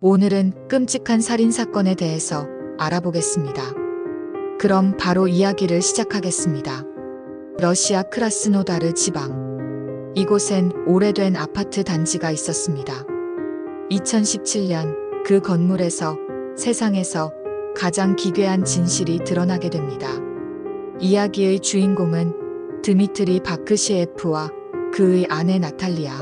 오늘은 끔찍한 살인사건에 대해서 알아보겠습니다. 그럼 바로 이야기를 시작하겠습니다. 러시아 크라스노다르 지방. 이곳엔 오래된 아파트 단지가 있었습니다. 2017년 그 건물에서 세상에서 가장 기괴한 진실이 드러나게 됩니다. 이야기의 주인공은 드미트리 바크시에프와 그의 아내 나탈리아.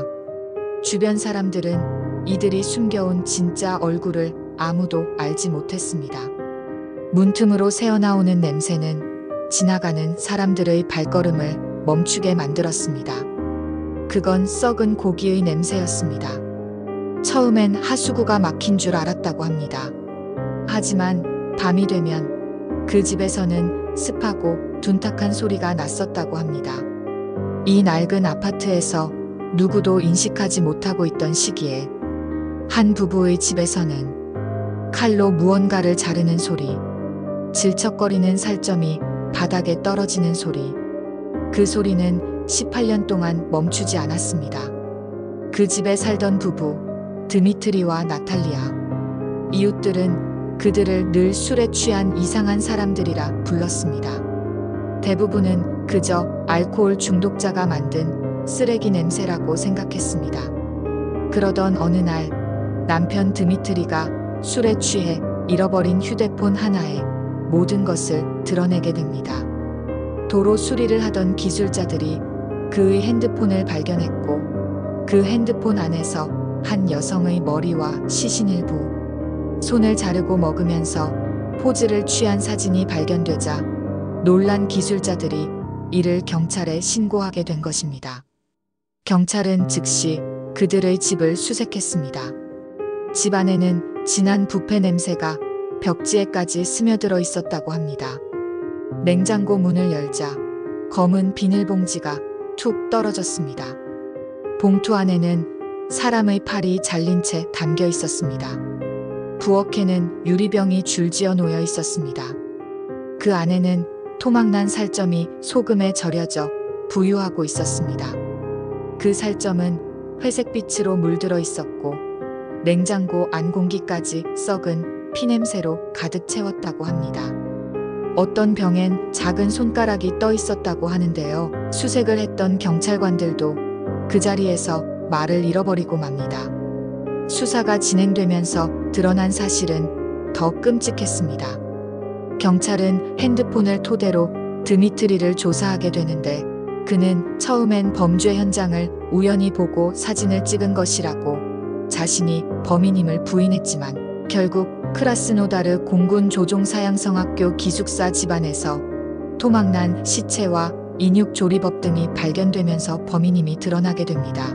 주변 사람들은 이들이 숨겨온 진짜 얼굴을 아무도 알지 못했습니다. 문틈으로 새어나오는 냄새는 지나가는 사람들의 발걸음을 멈추게 만들었습니다. 그건 썩은 고기의 냄새였습니다. 처음엔 하수구가 막힌 줄 알았다고 합니다. 하지만 밤이 되면 그 집에서는 습하고 둔탁한 소리가 났었다고 합니다. 이 낡은 아파트에서 누구도 인식하지 못하고 있던 시기에 한 부부의 집에서는 칼로 무언가를 자르는 소리, 질척거리는 살점이 바닥에 떨어지는 소리, 그 소리는 18년 동안 멈추지 않았습니다. 그 집에 살던 부부, 드미트리와 나탈리아. 이웃들은 그들을 늘 술에 취한 이상한 사람들이라 불렀습니다. 대부분은 그저 알코올 중독자가 만든 쓰레기 냄새라고 생각했습니다. 그러던 어느 날 남편 드미트리가 술에 취해 잃어버린 휴대폰 하나에 모든 것을 드러내게 됩니다. 도로 수리를 하던 기술자들이 그의 핸드폰을 발견했고 그 핸드폰 안에서 한 여성의 머리와 시신 일부, 손을 자르고 먹으면서 포즈를 취한 사진이 발견되자 놀란 기술자들이 이를 경찰에 신고하게 된 것입니다. 경찰은 즉시 그들의 집을 수색했습니다. 집 안에는 진한 부패 냄새가 벽지에까지 스며들어 있었다고 합니다. 냉장고 문을 열자 검은 비닐봉지가 툭 떨어졌습니다. 봉투 안에는 사람의 팔이 잘린 채 담겨 있었습니다. 부엌에는 유리병이 줄지어 놓여 있었습니다. 그 안에는 토막난 살점이 소금에 절여져 부유하고 있었습니다. 그 살점은 회색빛으로 물들어 있었고 냉장고 안 공기까지 썩은 피냄새로 가득 채웠다고 합니다. 어떤 병엔 작은 손가락이 떠 있었다고 하는데요. 수색을 했던 경찰관들도 그 자리에서 말을 잃어버리고 맙니다. 수사가 진행되면서 드러난 사실은 더 끔찍했습니다. 경찰은 핸드폰을 토대로 드미트리를 조사하게 되는데 그는 처음엔 범죄 현장을 우연히 보고 사진을 찍은 것이라고 자신이 범인임을 부인했지만 결국 크라스노다르 공군 조종사양성학교 기숙사 집안에서 토막난 시체와 인육 조리법 등이 발견되면서 범인임이 드러나게 됩니다.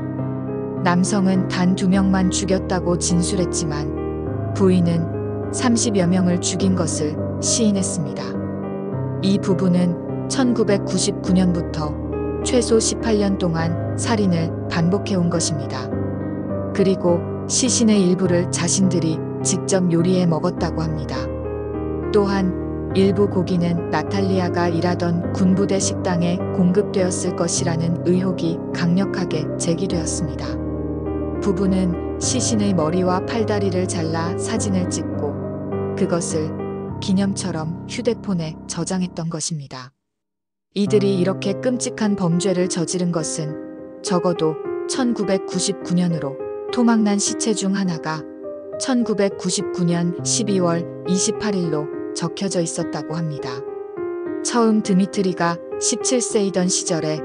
남성은 단 2명만 죽였다고 진술했지만 부인은 30여 명을 죽인 것을 시인했습니다. 이 부부는 1999년부터 최소 18년 동안 살인을 반복해온 것입니다. 그리고 시신의 일부를 자신들이 직접 요리해 먹었다고 합니다. 또한 일부 고기는 나탈리아가 일하던 군부대 식당에 공급되었을 것이라는 의혹이 강력하게 제기되었습니다. 부부는 시신의 머리와 팔다리를 잘라 사진을 찍고 그것을 기념처럼 휴대폰에 저장했던 것입니다. 이들이 이렇게 끔찍한 범죄를 저지른 것은 적어도 1999년으로 토막난 시체 중 하나가 1999년 12월 28일로 적혀져 있었다고 합니다. 처음 드미트리가 17세이던 시절에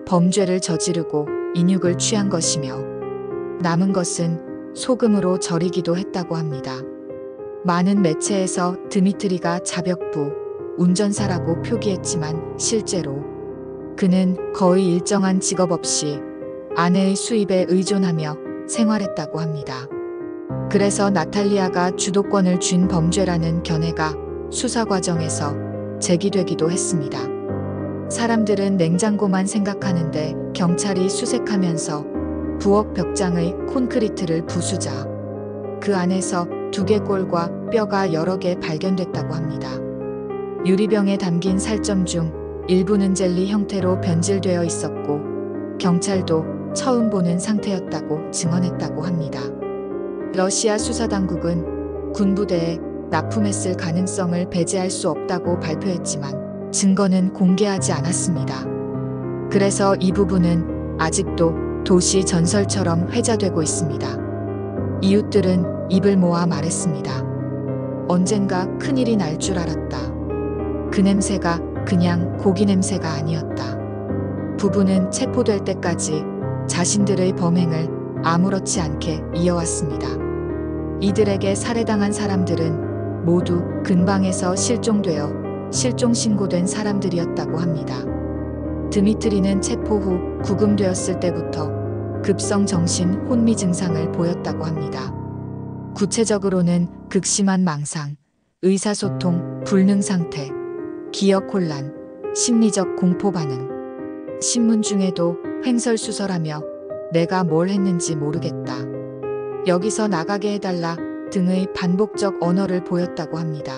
범죄를 저지르고 인육을 취한 것이며 남은 것은 소금으로 절이기도 했다고 합니다. 많은 매체에서 드미트리가 자벽부, 운전사라고 표기했지만 실제로 그는 거의 일정한 직업 없이 아내의 수입에 의존하며 생활했다고 합니다. 그래서 나탈리아가 주도권을 쥔 범죄라는 견해가 수사 과정에서 제기되기도 했습니다. 사람들은 냉장고만 생각하는데 경찰이 수색하면서 부엌 벽장의 콘크리트를 부수자 그 안에서 두개골과 뼈가 여러 개 발견됐다고 합니다. 유리병에 담긴 살점 중 일부는 젤리 형태로 변질되어 있었고 경찰도 처음 보는 상태였다고 증언했다고 합니다. 러시아 수사당국은 군부대에 납품했을 가능성을 배제할 수 없다고 발표했지만 증거는 공개하지 않았습니다. 그래서 이 부분은 아직도 도시 전설처럼 회자되고 있습니다. 이웃들은 입을 모아 말했습니다. 언젠가 큰일이 날 줄 알았다. 그 냄새가 그냥 고기 냄새가 아니었다. 부부는 체포될 때까지 자신들의 범행을 아무렇지 않게 이어왔습니다. 이들에게 살해당한 사람들은 모두 근방에서 실종되어 실종 신고된 사람들이었다고 합니다. 드미트리는 체포 후 구금되었을 때부터 급성 정신 혼미 증상을 보였다고 합니다. 구체적으로는 극심한 망상, 의사소통 불능 상태, 기억 혼란, 심리적 공포 반응. 신문 중에도 횡설수설하며 내가 뭘 했는지 모르겠다. 여기서 나가게 해달라 등의 반복적 언어를 보였다고 합니다.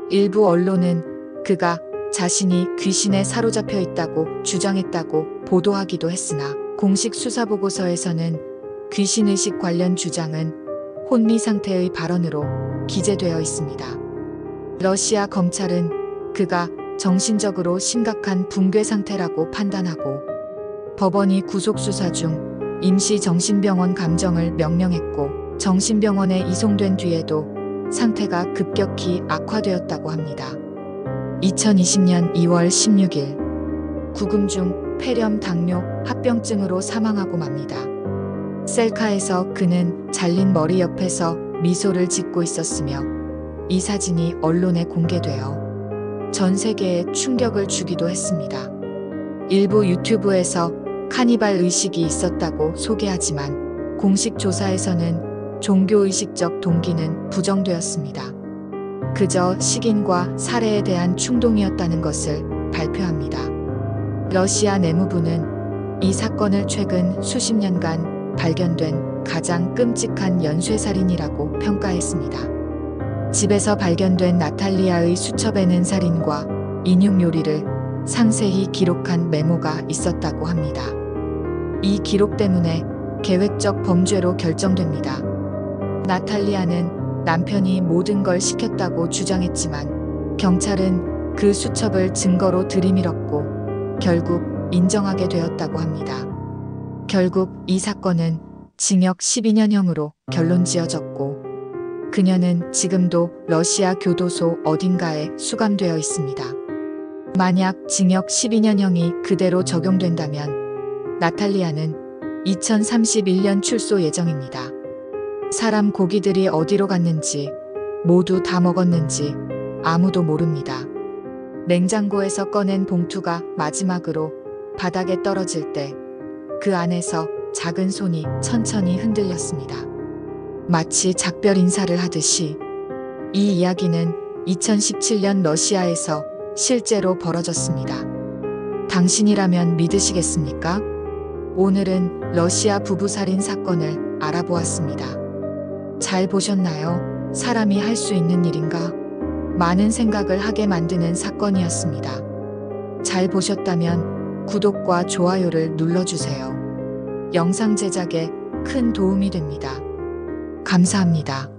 일부 언론은 그가 자신이 귀신에 사로잡혀 있다고 주장했다고 보도하기도 했으나 공식 수사보고서에서는 귀신의식 관련 주장은 혼미 상태의 발언으로 기재되어 있습니다. 러시아 검찰은 그가 정신적으로 심각한 붕괴 상태라고 판단하고 법원이 구속수사 중 임시 정신병원 감정을 명령했고 정신병원에 이송된 뒤에도 상태가 급격히 악화되었다고 합니다. 2020년 2월 16일 구금 중 폐렴 당뇨 합병증으로 사망하고 맙니다. 셀카에서 그는 잘린 머리 옆에서 미소를 짓고 있었으며 이 사진이 언론에 공개되어 전 세계에 충격을 주기도 했습니다. 일부 유튜브에서 카니발 의식이 있었다고 소개하지만 공식 조사에서는 종교의식적 동기는 부정되었습니다. 그저 식인과 살해에 대한 충동이었다는 것을 발표합니다. 러시아 내무부는 이 사건을 최근 수십 년간 발견된 가장 끔찍한 연쇄살인이라고 평가했습니다. 집에서 발견된 나탈리아의 수첩에는 살인과 인육 요리를 상세히 기록한 메모가 있었다고 합니다. 이 기록 때문에 계획적 범죄로 결정됩니다. 나탈리아는 남편이 모든 걸 시켰다고 주장했지만 경찰은 그 수첩을 증거로 들이밀었고 결국 인정하게 되었다고 합니다. 결국 이 사건은 징역 12년형으로 결론 지어졌고 그녀는 지금도 러시아 교도소 어딘가에 수감되어 있습니다. 만약 징역 12년형이 그대로 적용된다면 나탈리아는 2031년 출소 예정입니다. 사람 고기들이 어디로 갔는지 모두 다 먹었는지 아무도 모릅니다. 냉장고에서 꺼낸 봉투가 마지막으로 바닥에 떨어질 때 그 안에서 작은 손이 천천히 흔들렸습니다. 마치 작별 인사를 하듯이. 이 이야기는 2017년 러시아에서 실제로 벌어졌습니다. 당신이라면 믿으시겠습니까? 오늘은 러시아 부부 살인 사건을 알아보았습니다. 잘 보셨나요? 사람이 할 수 있는 일인가? 많은 생각을 하게 만드는 사건이었습니다. 잘 보셨다면 구독과 좋아요를 눌러주세요. 영상 제작에 큰 도움이 됩니다. 감사합니다.